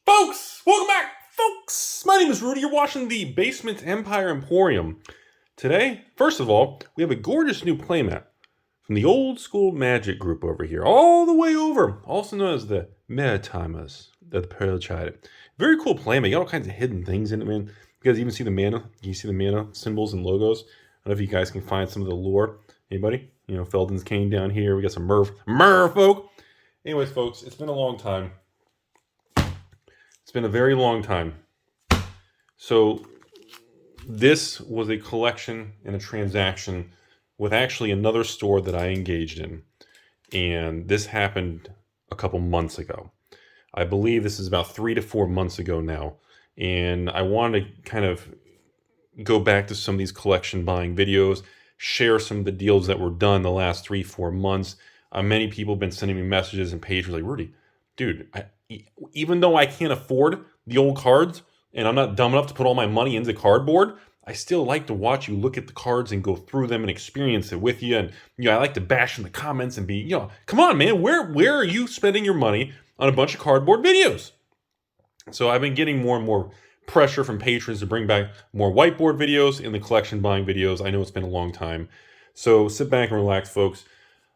Folks, welcome back, folks. My name is Rudy. You're watching the Basement Empire Emporium. Today, first of all, we have a gorgeous new playmat from the old school Magic group over here, all the way over, also known as the Maritimers, the Pearl Chide. Very cool playmat. You got all kinds of hidden things in it, man. You guys even see the mana? You see the mana symbols and logos? I don't know if you guys can find some of the lore. Anybody? You know, Felden's Cane down here. We got some Merv folk. Anyways, folks, it's been a long time. It's been a very long time. So this was a collection and a transaction with actually another store that I engaged in. And this happened a couple months ago. I believe this is about 3 to 4 months ago now. And I wanted to kind of go back to some of these collection buying videos, share some of the deals that were done the last 3-4 months. Many people have been sending me messages and pages like, Rudy, dude, even though I can't afford the old cards and I'm not dumb enough to put all my money into cardboard, I still like to watch you look at the cards and go through them and experience it with you. And I like to bash in the comments and be, come on, man, where are you spending your money on a bunch of cardboard videos? So I've been getting more and more pressure from patrons to bring back more whiteboard videos and the collection buying videos. I know it's been a long time. So sit back and relax, folks.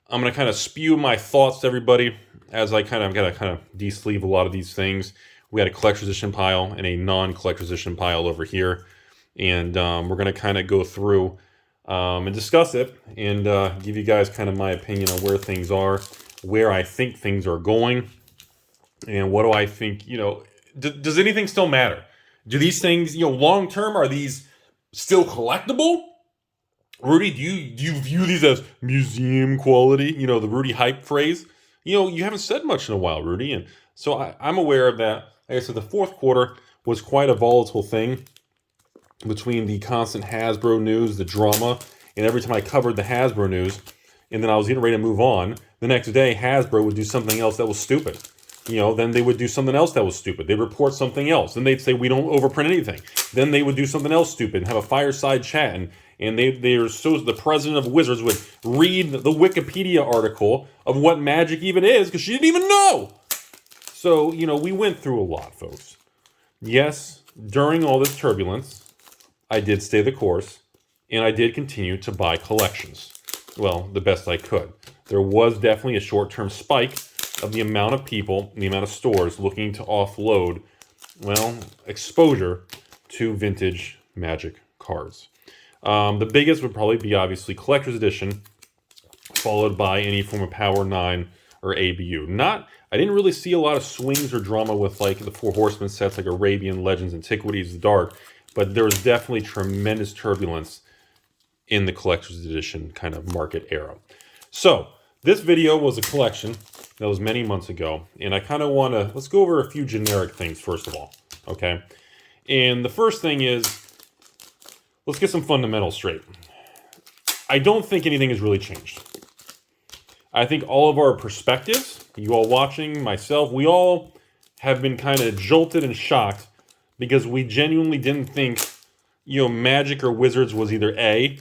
I'm going to kind of spew my thoughts to everybody as I got to de-sleeve a lot of these things. We had a collector's edition pile and a non-collector's edition pile over here. And we're going to kind of go through and discuss it and give you guys kind of my opinion on where things are, where I think things are going, and what do I think, does anything still matter? Do these things, long term, are these still collectible? Rudy, do you view these as museum quality? The Rudy hype phrase? You haven't said much in a while, Rudy. And so I'm aware of that. Like I said, the fourth quarter was quite a volatile thing between the constant Hasbro news, the drama, and every time I covered the Hasbro news, and then I was getting ready to move on, the next day Hasbro would do something else that was stupid. Then they would do something else that was stupid. They'd report something else. Then they'd say, we don't overprint anything. Then they would do something else stupid and have a fireside chat. And the president of Wizards would read the Wikipedia article of what Magic even is, because she didn't even know. So, we went through a lot, folks. Yes, during all this turbulence, I did stay the course, and I did continue to buy collections. Well, the best I could. There was definitely a short-term spike of the amount of people, the amount of stores looking to offload, exposure to vintage Magic cards. The biggest would probably be obviously Collector's Edition, followed by any form of Power 9 or ABU. I didn't really see a lot of swings or drama with like the Four Horsemen sets like Arabian, Legends, Antiquities, Dark, but there was definitely tremendous turbulence in the Collector's Edition kind of market era. So this video was a collection that was many months ago, and I kind of want to, let's go over a few generic things first of all, okay? And the first thing is, let's get some fundamentals straight. I don't think anything has really changed. I think all of our perspectives, you all watching, myself, we all have been kind of jolted and shocked because we genuinely didn't think, Magic or Wizards was either A,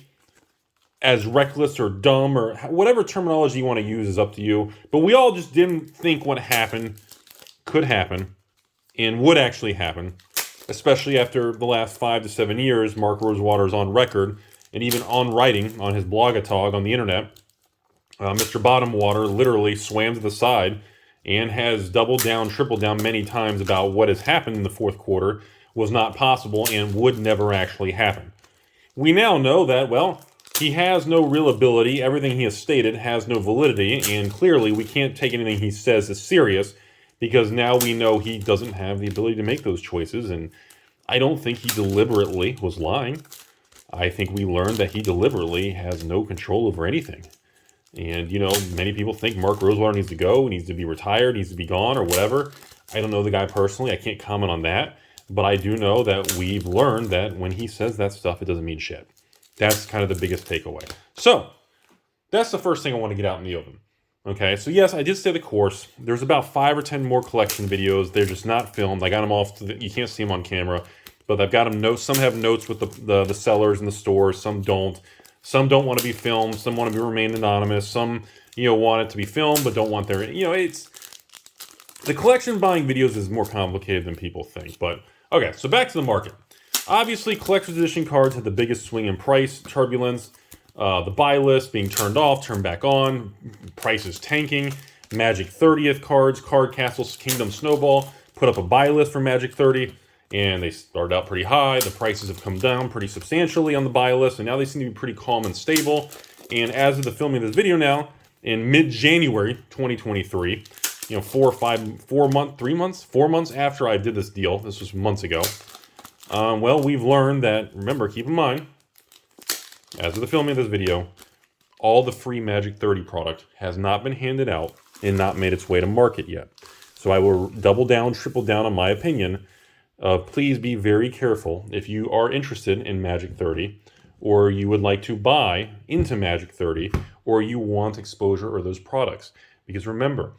as reckless or dumb or whatever terminology you want to use is up to you. But we all just didn't think what happened could happen and would actually happen, especially after the last 5 to 7 years. Mark Rosewater is on record and even on writing on his blogatog on the internet. Mr. Bottomwater literally swam to the side and has doubled down, tripled down many times about what has happened in the fourth quarter was not possible and would never actually happen. We now know that, he has no real ability. Everything he has stated has no validity, and clearly we can't take anything he says as serious because now we know he doesn't have the ability to make those choices, and I don't think he deliberately was lying. I think we learned that he deliberately has no control over anything. And, many people think Mark Rosewater needs to go, needs to be retired, needs to be gone, or whatever. I don't know the guy personally. I can't comment on that. But I do know that we've learned that when he says that stuff, it doesn't mean shit. That's kind of the biggest takeaway. So, that's the first thing I want to get out in the open. Okay, so yes, I did stay the course. There's about 5 or 10 more collection videos. They're just not filmed. I got them off. You can't see them on camera. But I've got them notes. Some have notes with the sellers in the stores. Some don't. Some don't want to be filmed. Some want to remain anonymous. Some, want it to be filmed but don't want their, it's The collection buying videos is more complicated than people think, but okay, so back to the market. Obviously, collector's edition cards had the biggest swing in price turbulence. The buy list being turned off, turned back on, prices tanking. Magic 30th cards, Card Castles, Kingdom Snowball, put up a buy list for Magic 30, and they started out pretty high. The prices have come down pretty substantially on the buy list, and now they seem to be pretty calm and stable. And as of the filming of this video now, in mid-January 2023, 4 months after I did this deal, this was months ago, well, we've learned that, remember, keep in mind, as of the filming of this video, all the free Magic 30 product has not been handed out and not made its way to market yet. So I will double down, triple down on my opinion. Please be very careful if you are interested in Magic 30, or you would like to buy into Magic 30, or you want exposure or those products. Because remember,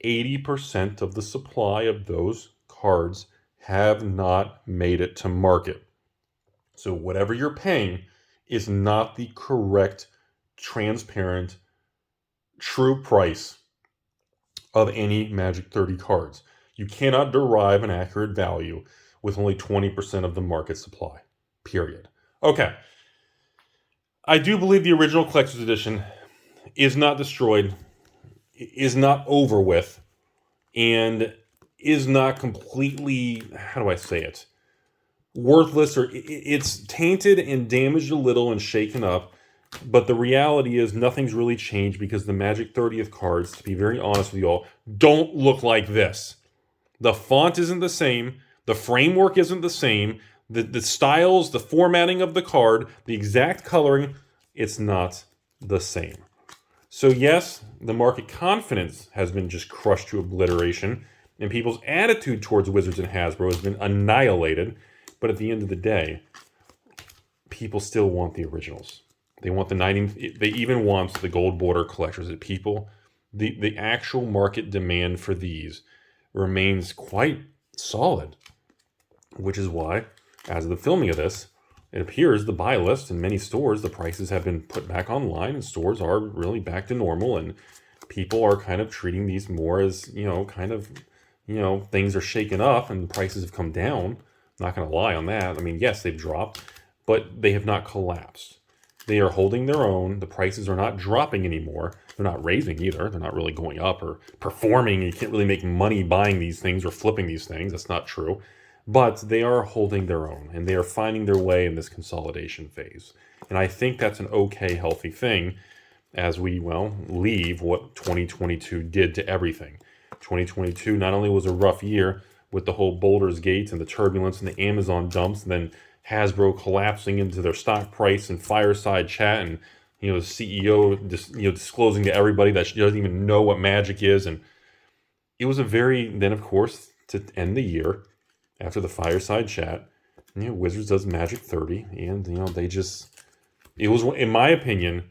80% of the supply of those cards have not made it to market. So whatever you're paying is not the correct, transparent, true price of any Magic 30 cards. You cannot derive an accurate value with only 20% of the market supply, period. Okay. I do believe the original collector's edition is not destroyed, is not over with, and is not completely, how do I say it, worthless, or it's tainted and damaged a little and shaken up. But the reality is nothing's really changed because the Magic 30th cards, to be very honest with you all, don't look like this. The font isn't the same. The framework isn't the same. The styles, the formatting of the card, the exact coloring, it's not the same. So yes, the market confidence has been just crushed to obliteration, and people's attitude towards Wizards and Hasbro has been annihilated. But at the end of the day, people still want the originals. They want the 90. They even want the gold border collectors. That people, the actual market demand for these remains quite solid, which is why, as of the filming of this, it appears the buy list in many stores, the prices have been put back online, and stores are really back to normal, and people are kind of treating these more as things are shaken up and the prices have come down. I'm not going to lie on that. I mean, yes, they've dropped, but they have not collapsed. They are holding their own. The prices are not dropping anymore. They're not raising either. They're not really going up or performing. You can't really make money buying these things or flipping these things. That's not true. But they are holding their own, and they are finding their way in this consolidation phase. And I think that's an okay, healthy thing as we, leave what 2022 did to everything. 2022 not only was a rough year with the whole Baldur's Gate and the turbulence and the Amazon dumps, and then Hasbro collapsing into their stock price and fireside chat, and the CEO disclosing to everybody that she doesn't even know what Magic is. And it was then of course to end the year after the fireside chat, Wizards does Magic 30, and it was, in my opinion,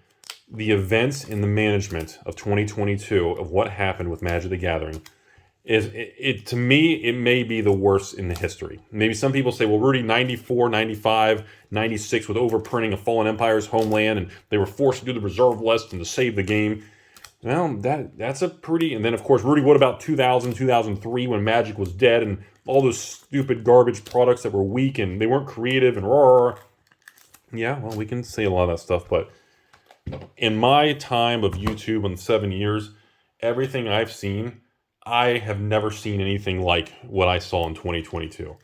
the events in the management of 2022 of what happened with Magic the Gathering to me, it may be the worst in the history. Maybe some people say, well, Rudy, 94, 95, 96 with overprinting of Fallen Empire's Homeland, and they were forced to do the reserve list and to save the game. Well, that's a pretty... And then, of course, Rudy, what about 2000, 2003 when Magic was dead and all those stupid garbage products that were weak and they weren't creative and raw? Yeah, well, we can say a lot of that stuff, but in my time of YouTube in 7 years, everything I've seen, I have never seen anything like what I saw in 2022.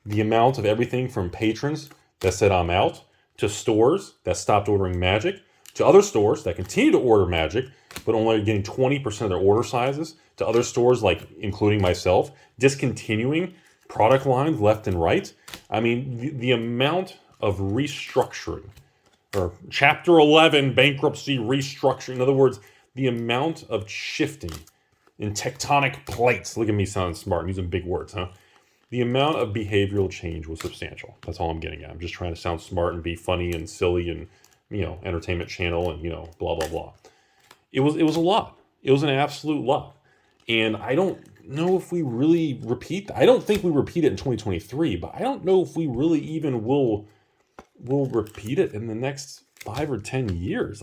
The amount of everything from patrons that said I'm out, to stores that stopped ordering Magic, to other stores that continue to order Magic, but only getting 20% of their order sizes, to other stores, like including myself, discontinuing product lines left and right. I mean, the amount of restructuring, or Chapter 11 bankruptcy restructuring, in other words, the amount of shifting in tectonic plates. Look at me sounding smart, I'm using big words, huh? The amount of behavioral change was substantial. That's all I'm getting at. I'm just trying to sound smart and be funny and silly and, entertainment channel and, blah, blah, blah. It was a lot. It was an absolute lot. And I don't know if we really repeat that. I don't think we repeat it in 2023, but I don't know if we really even will repeat it in the next 5 or 10 years.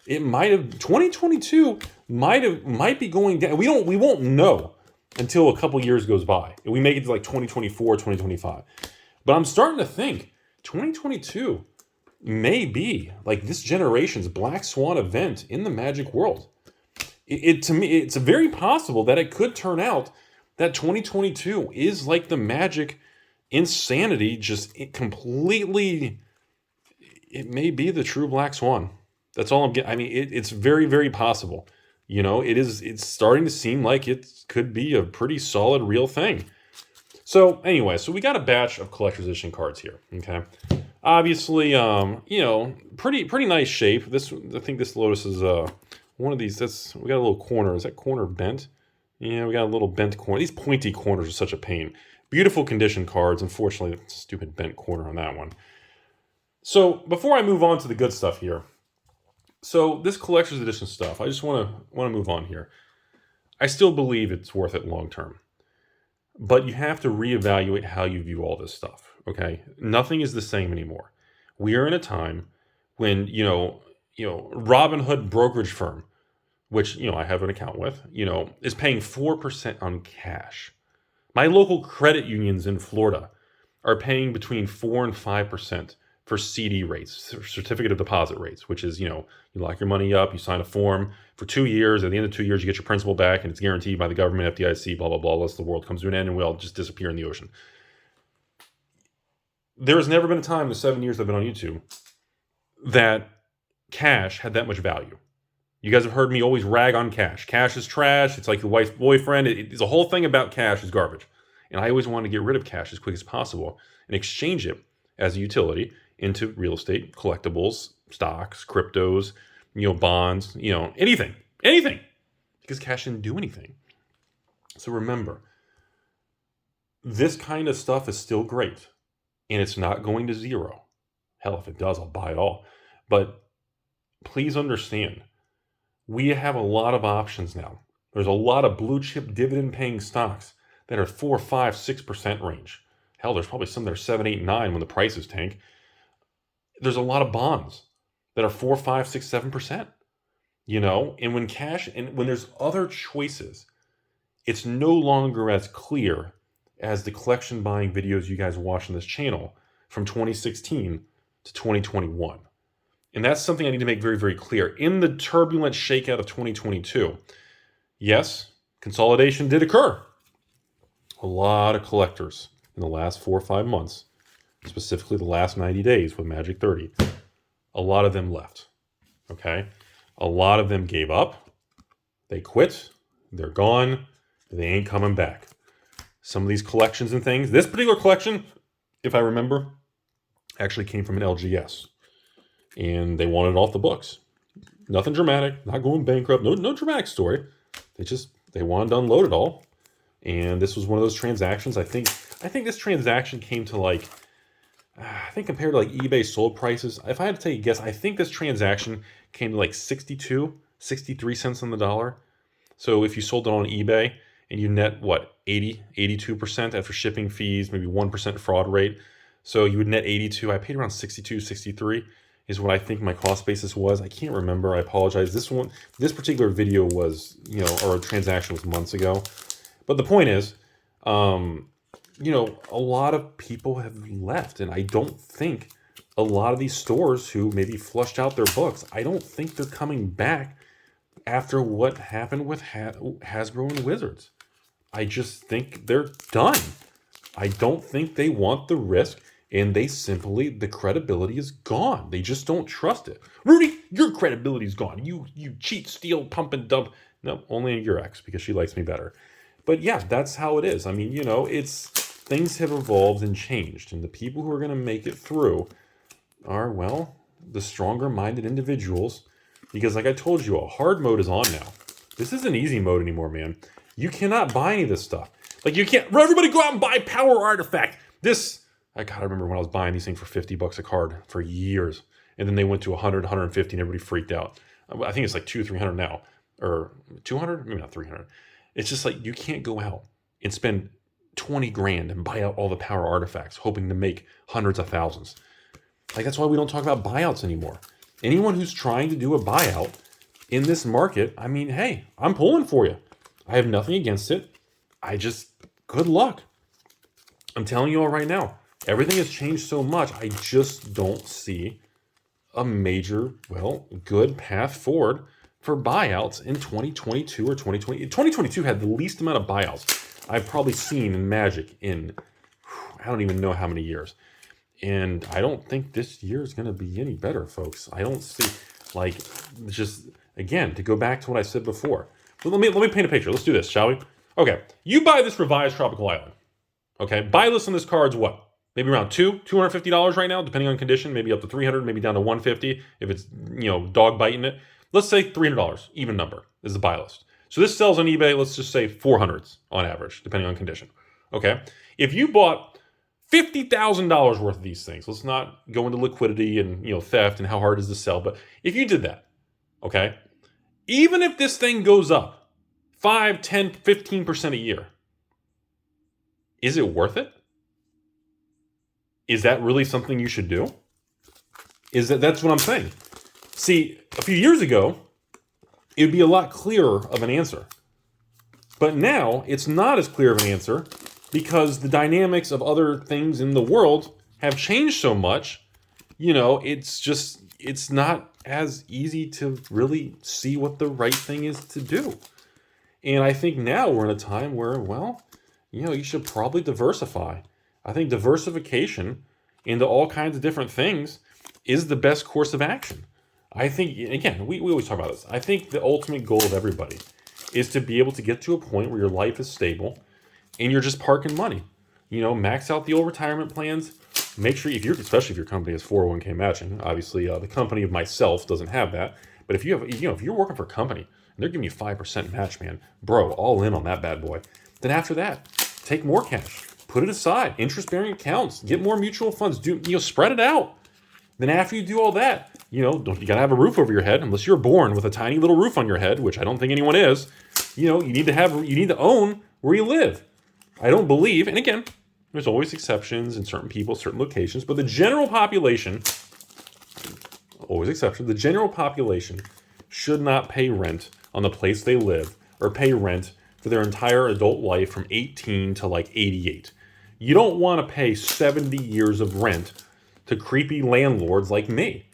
It might have 2022 might be going down. We won't know until a couple years goes by. And we make it to like 2024, 2025. But I'm starting to think 2022 may be like this generation's black swan event in the Magic world. To me, it's very possible that it could turn out that 2022 is like the Magic insanity, just completely. It may be the true black swan. That's all I'm getting. I mean, it's very, very possible. You know, it's starting to seem like it could be a pretty solid, real thing. So anyway, so we got a batch of collector's edition cards here. Okay, obviously, you know, pretty nice shape. I think this Lotus is one of these. We got a little corner. Is that corner bent? Yeah, we got a little bent corner. These pointy corners are such a pain. Beautiful condition cards. Unfortunately, stupid bent corner on that one. So before I move on to the good stuff here, so this collector's edition stuff, I just want to move on here. I still believe it's worth it long term, but you have to reevaluate how you view all this stuff. Okay, nothing is the same anymore. We are in a time when Robinhood brokerage firm, which I have an account with, is paying 4% on cash. My local credit unions in Florida are paying between 4 and 5% for CD rates, certificate of deposit rates, which is, you lock your money up, you sign a form for 2 years. At the end of 2 years, you get your principal back, and it's guaranteed by the government, FDIC, blah, blah, blah, unless the world comes to an end and we all just disappear in the ocean. There has never been a time in the 7 years I've been on YouTube that cash had that much value. You guys have heard me always rag on cash. Cash is trash. It's like your wife's boyfriend. It's a whole thing about cash is garbage. And I always wanted to get rid of cash as quick as possible and exchange it as a utility into real estate, collectibles, stocks, cryptos, bonds, anything, because cash didn't do anything. So remember, this kind of stuff is still great, and it's not going to zero. Hell, if it does, I'll buy it all. But please understand, we have a lot of options now. There's a lot of blue chip dividend paying stocks that are 4, 5, 6% range. Hell, there's probably some that are 7, 8, 9 when the prices tank. There's a lot of bonds that are 4, 5, 6, 7%. And when there's other choices, it's no longer as clear as the collection buying videos you guys watch on this channel from 2016 to 2021. And that's something I need to make very, very clear. In the turbulent shakeout of 2022, yes, consolidation did occur. A lot of collectors in the last 4 or 5 months, specifically the last 90 days with Magic 30, a lot of them left. Okay? A lot of them gave up. They quit. They're gone. They ain't coming back. Some of these collections and things, this particular collection, if I remember, actually came from an LGS. And they wanted it off the books. Nothing dramatic, not going bankrupt, no dramatic story. They wanted to unload it all. And this was one of those transactions. I think this transaction came to I think compared to eBay sold prices, if I had to take a guess, I think this transaction came to 63 cents on the dollar. So if you sold it on eBay and you net 82% after shipping fees, maybe 1% fraud rate. So you would net 82. I paid around 62, 63 is what I think my cost basis was. I can't remember. I apologize. This particular video was, or transaction was months ago. But the point is, a lot of people have left, and I don't think a lot of these stores who maybe flushed out their books, I don't think they're coming back after what happened with Hasbro and Wizards. I just think they're done. I don't think they want the risk, and the credibility is gone. They just don't trust it. Rudy, your credibility is gone. You cheat, steal, pump and dump. No, only your ex, because she likes me better. But yeah, that's how it is. I mean, things have evolved and changed, and the people who are going to make it through are, the stronger-minded individuals. Because like I told you all, hard mode is on now. This isn't easy mode anymore, man. You cannot buy any of this stuff. You can't, everybody go out and buy Power Artifact. I gotta remember when I was buying these things for $50 a card for years. And then they went to 100, 150, and everybody freaked out. I think it's $200, 300 now. Or 200? Maybe not 300. It's just you can't go out and spend 20 grand and buy out all the Power Artifacts, hoping to make hundreds of thousands. That's why we don't talk about buyouts anymore. Anyone who's trying to do a buyout in this market, hey, I'm pulling for you. I have nothing against it. good luck. I'm telling you all right now, everything has changed so much. I just don't see a major, good path forward for buyouts in 2022 or 2020. 2022 had the least amount of buyouts I've probably seen in Magic in, I don't even know how many years. And I don't think this year is going to be any better, folks. I don't see, just, again, to go back to what I said before. Well, let me paint a picture. Let's do this, shall we? Okay, you buy this revised Tropical Island. Okay, buy list on this card's what? Maybe around $250 right now, depending on condition. Maybe up to $300, maybe down to $150 if it's dog biting it. Let's say $300, even number is the buy list. So this sells on eBay. Let's just say 400s on average, depending on condition. Okay, if you bought $50,000 worth of these things, let's not go into liquidity and theft and how hard it is to sell. But if you did that, okay, even if this thing goes up 5, 10, 15% a year, is it worth it? Is that really something you should do? That's what I'm saying. See, a few years ago, it would be a lot clearer of an answer. But now, it's not as clear of an answer because the dynamics of other things in the world have changed so much. It's not as easy to really see what the right thing is to do. And I think now we're in a time where, you should probably diversify. I think diversification into all kinds of different things is the best course of action. I think, again, we always talk about this. I think the ultimate goal of everybody is to be able to get to a point where your life is stable and you're just parking money. Max out the old retirement plans. Make sure, especially if your company has 401k matching. Obviously, the company of myself doesn't have that. But if you're working for a company and they're giving you 5% match, man, bro, all in on that bad boy. Then after that, take more cash, put it aside, interest-bearing accounts, get more mutual funds, spread it out. Then after you do all that, you gotta have a roof over your head, unless you're born with a tiny little roof on your head, which I don't think anyone is. You need to own where you live. I don't believe, and again, there's always exceptions in certain people, certain locations, but the general population, always exception, the general population should not pay rent on the place they live or pay rent for their entire adult life from 18 to 88. You don't want to pay 70 years of rent to creepy landlords like me.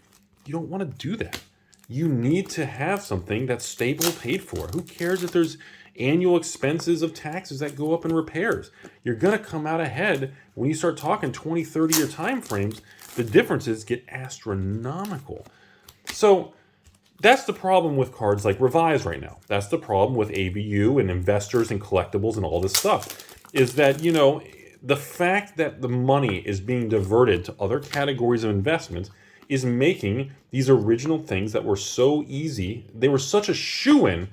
You don't want to do that. You need to have something that's stable paid for. Who cares if there's annual expenses of taxes that go up in repairs? You're going to come out ahead when you start talking 20, 30-year time frames. The differences get astronomical. So that's the problem with cards like Revise right now. That's the problem with ABU and investors and collectibles and all this stuff, is that, the fact that the money is being diverted to other categories of investments is making these original things that were so easy, they were such a shoo-in,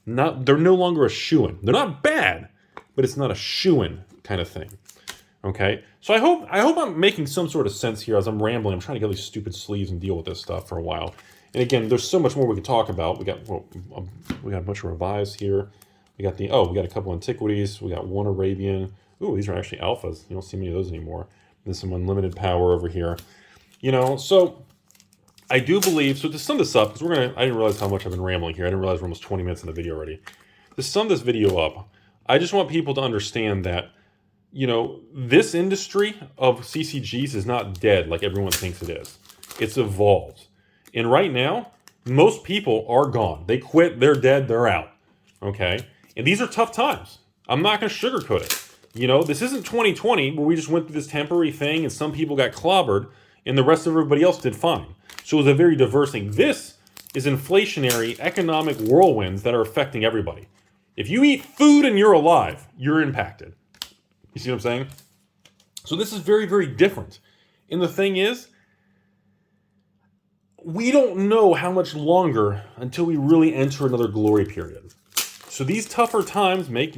they're no longer a shoo-in. They're not bad, but it's not a shoo-in kind of thing. Okay? So I hope I'm making some sort of sense here as I'm rambling. I'm trying to get these stupid sleeves and deal with this stuff for a while. And again, there's so much more we could talk about. We got a bunch of Revise here. We got a couple antiquities. We got one Arabian. Ooh, these are actually alphas. You don't see many of those anymore. There's some unlimited power over here. So I do believe, so to sum this up, because I didn't realize how much I've been rambling here. I didn't realize we're almost 20 minutes in the video already. To sum this video up, I just want people to understand that, this industry of CCGs is not dead like everyone thinks it is. It's evolved. And right now, most people are gone. They quit, they're dead, they're out. Okay? And these are tough times. I'm not going to sugarcoat it. This isn't 2020 where we just went through this temporary thing and some people got clobbered and the rest of everybody else did fine. So it was a very diverse thing. This is inflationary economic whirlwinds that are affecting everybody. If you eat food and you're alive, you're impacted. You see what I'm saying? So this is very, very different. And the thing is, we don't know how much longer until we really enter another glory period. So these tougher times make,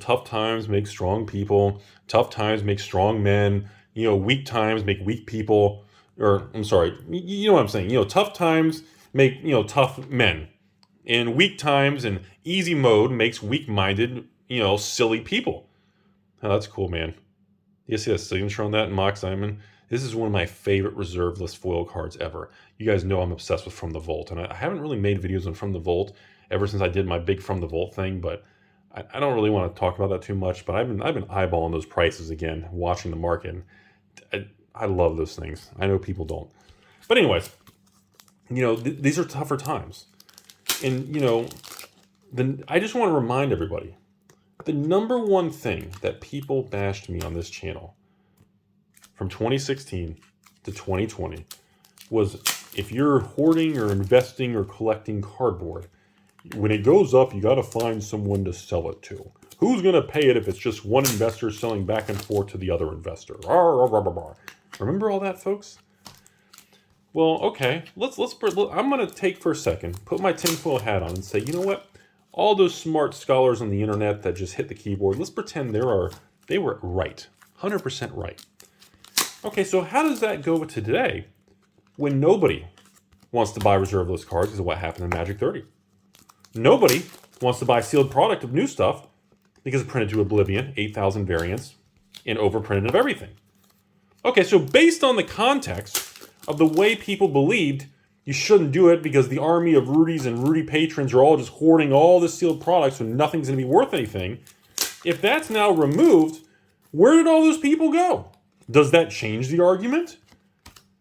tough times make strong people. Tough times make strong men. Weak times make weak people. Or, I'm sorry, you know what I'm saying. Tough times make, tough men. And weak times and easy mode makes weak-minded, silly people. Oh, that's cool, man. You see that signature on that in Mox Diamond? This is one of my favorite reserve list foil cards ever. You guys know I'm obsessed with From the Vault. And I haven't really made videos on From the Vault ever since I did my big From the Vault thing, but I don't really want to talk about that too much, but I've been eyeballing those prices again, watching the market. I love those things. I know people don't. But anyways, these are tougher times. And, I just want to remind everybody, the number one thing that people bashed me on this channel from 2016 to 2020 was if you're hoarding or investing or collecting cardboard, when it goes up, you got to find someone to sell it to. Who's going to pay it if it's just one investor selling back and forth to the other investor? Remember all that, folks? Well, okay, I'm going to take for a second, put my tinfoil hat on and say, you know what? All those smart scholars on the internet that just hit the keyboard, let's pretend they were right, 100% right. Okay, so how does that go to today when nobody wants to buy reserve list cards because of what happened in Magic 30? Nobody wants to buy sealed product of new stuff because it's printed to oblivion, 8,000 variants, and overprinted of everything. Okay, so based on the context of the way people believed you shouldn't do it because the army of Rudies and Rudy patrons are all just hoarding all the sealed products so nothing's going to be worth anything, if that's now removed, where did all those people go? Does that change the argument?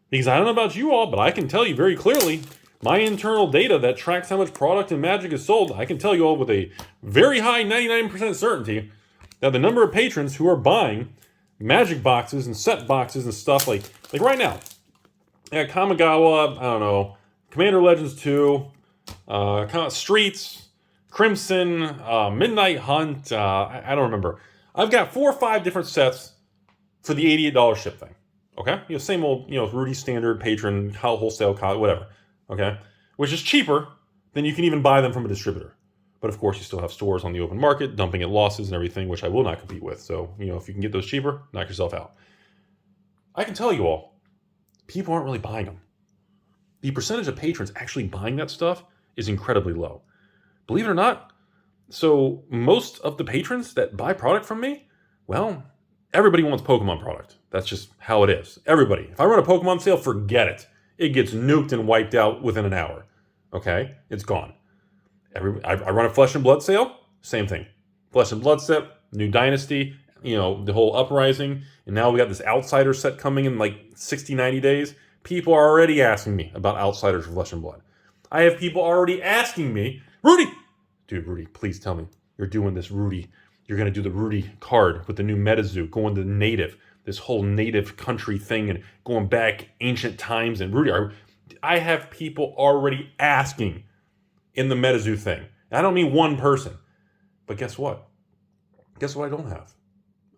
Because I don't know about you all, but I can tell you very clearly, my internal data that tracks how much product in Magic is sold, I can tell you all with a very high 99% certainty that the number of patrons who are buying Magic boxes and set boxes and stuff like right now, I got Kamigawa, I don't know, Commander Legends 2, Streets, Crimson, Midnight Hunt, I don't remember. I've got 4 or 5 different sets for the $88 ship thing. Okay? Same old, Rudy standard, patron, wholesale, whatever. Okay? Which is cheaper than you can even buy them from a distributor. But of course, you still have stores on the open market, dumping at losses and everything, which I will not compete with. So, if you can get those cheaper, knock yourself out. I can tell you all, people aren't really buying them. The percentage of patrons actually buying that stuff is incredibly low. Believe it or not, so most of the patrons that buy product from me, well, everybody wants Pokemon product. That's just how it is. Everybody. If I run a Pokemon sale, forget it. It gets nuked and wiped out within an hour. Okay? It's gone. I run a Flesh and Blood sale, same thing. Flesh and Blood set, new Dynasty, the whole Uprising, and now we got this Outsider set coming in like 60, 90 days. People are already asking me about Outsiders for Flesh and Blood. I have people already asking me, Rudy, please tell me you're doing this Rudy. You're going to do the Rudy card with the new MetaZoo, going to native, this whole native country thing and going back ancient times. And Rudy, I have people already asking in the MetaZoo thing. And I don't mean one person. But guess what? Guess what I don't have?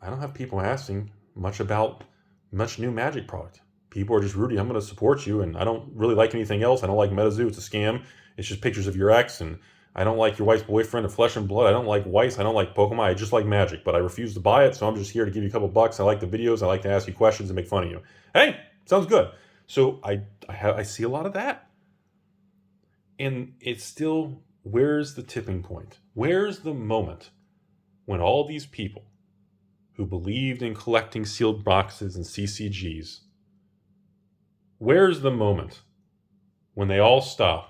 I don't have people asking much about much new Magic product. People are just, Rudy, I'm going to support you, and I don't really like anything else. I don't like MetaZoo. It's a scam. It's just pictures of your ex, and I don't like your wife's boyfriend of Flesh and Blood. I don't like Weiss. I don't like Pokemon. I just like Magic, but I refuse to buy it, so I'm just here to give you a couple bucks. I like the videos. I like to ask you questions and make fun of you. Hey, sounds good. So I see a lot of that. And it's still, where's the tipping point? Where's the moment when all these people who believed in collecting sealed boxes and CCGs, where's the moment when they all stop?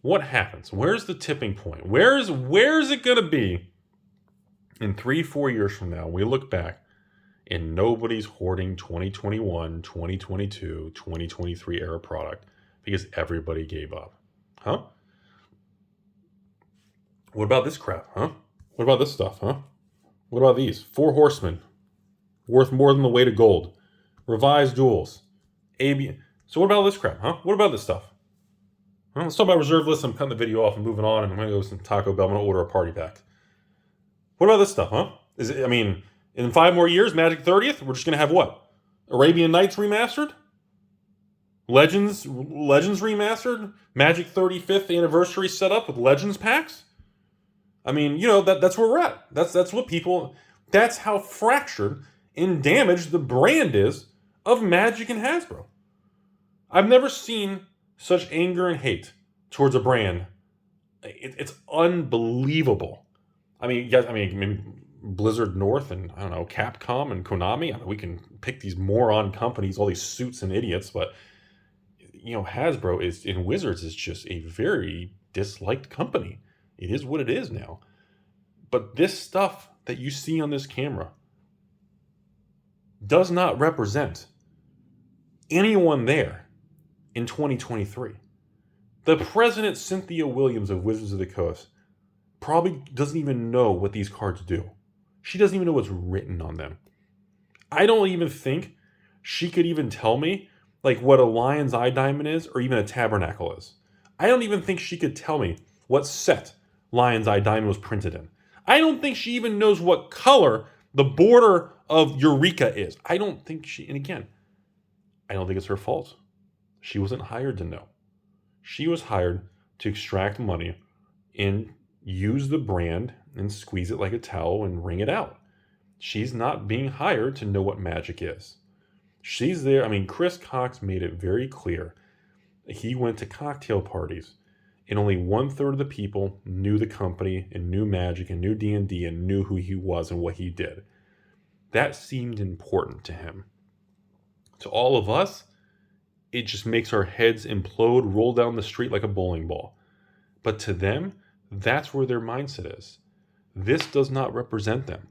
What happens? Where's the tipping point? Where's it going to be in 3-4 years from now? We look back and nobody's hoarding 2021, 2022, 2023 era product because everybody gave up. Huh? What about this crap, huh? What about this stuff, huh? What about these? 4 Horsemen, worth more than the weight of gold. Revised duels. AB. So what about this crap, huh? What about this stuff? Huh? Let's talk about reserve lists. I'm cutting the video off and moving on, and I'm going to go to some Taco Bell. I'm going to order a party pack. What about this stuff, huh? In 5 more years, Magic 30th, we're just going to have what? Arabian Nights remastered? Legends remastered? Magic 35th anniversary set up with Legends packs? That's where we're at. That's what people, that's how fractured and damaged the brand is of Magic and Hasbro. I've never seen such anger and hate towards a brand. It's unbelievable. Maybe Blizzard North and, I don't know, Capcom and Konami. We can pick these moron companies, all these suits and idiots, but Hasbro in Wizards is just a very disliked company. It is what it is now. But this stuff that you see on this camera does not represent anyone there in 2023. The President Cynthia Williams of Wizards of the Coast probably doesn't even know what these cards do. She doesn't even know what's written on them. I don't even think she could even tell me like what a lion's eye diamond is or even a tabernacle is. I don't even think she could tell me what set lion's eye diamond was printed in. I don't think she even knows what color the border of Eureka is. I don't think she, and again, I don't think it's her fault. She wasn't hired to know. She was hired to extract money and use the brand and squeeze it like a towel and wring it out. She's not being hired to know what magic is. She's there. I mean, Chris Cox made it very clear. He went to cocktail parties and only 1/3 of the people knew the company and knew magic and knew D&D and knew who he was and what he did. That seemed important to him. To all of us, it just makes our heads implode, roll down the street like a bowling ball. But to them, that's where their mindset is. This does not represent them.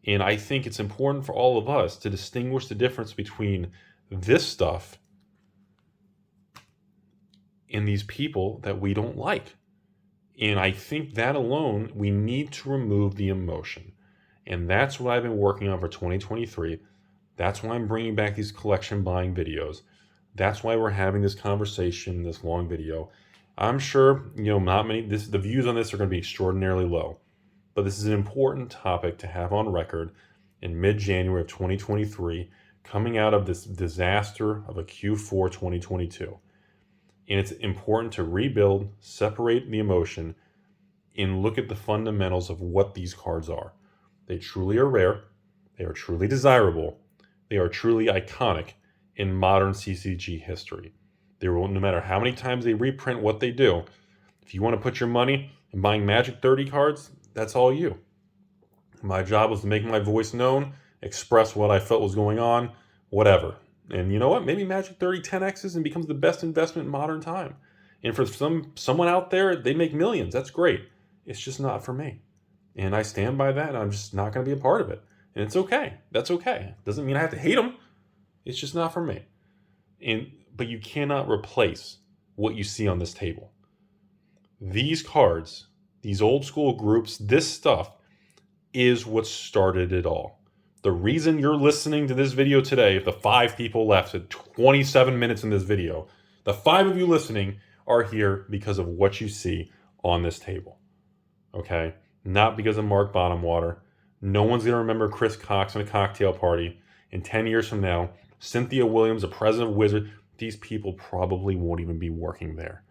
And I think it's important for all of us to distinguish the difference between this stuff and these people that we don't like. And I think that alone, we need to remove the emotion. And that's what I've been working on for 2023. That's why I'm bringing back these collection buying videos. That's why we're having this conversation, this long video. I'm sure, not many, the views on this are going to be extraordinarily low. But this is an important topic to have on record in mid-January of 2023, coming out of this disaster of a Q4 2022. And it's important to rebuild, separate the emotion, and look at the fundamentals of what these cards are. They truly are rare. They are truly desirable. They are truly iconic in modern CCG history. They will, no matter how many times they reprint what they do, if you want to put your money in buying Magic 30 cards, that's all you. My job was to make my voice known, express what I felt was going on, whatever. And you know what? Maybe Magic 30 10Xs and becomes the best investment in modern time. And for someone out there, they make millions. That's great. It's just not for me. And I stand by that, and I'm just not going to be a part of it. And it's okay. That's okay. Doesn't mean I have to hate them. It's just not for me. But you cannot replace what you see on this table. These cards, these old school groups, this stuff is what started it all. The reason you're listening to this video today, if the 5 people left at 27 minutes in this video, the 5 of you listening are here because of what you see on this table. Okay? Not because of Mark Bottomwater. No one's going to remember Chris Cox in a cocktail party. In 10 years from now, Cynthia Williams, the president of Wizard, these people probably won't even be working there.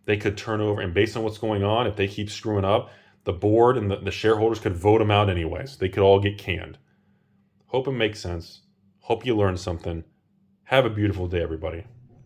They could turn over, and based on what's going on, if they keep screwing up, the board and the shareholders could vote them out anyways. They could all get canned. Hope it makes sense. Hope you learned something. Have a beautiful day, everybody.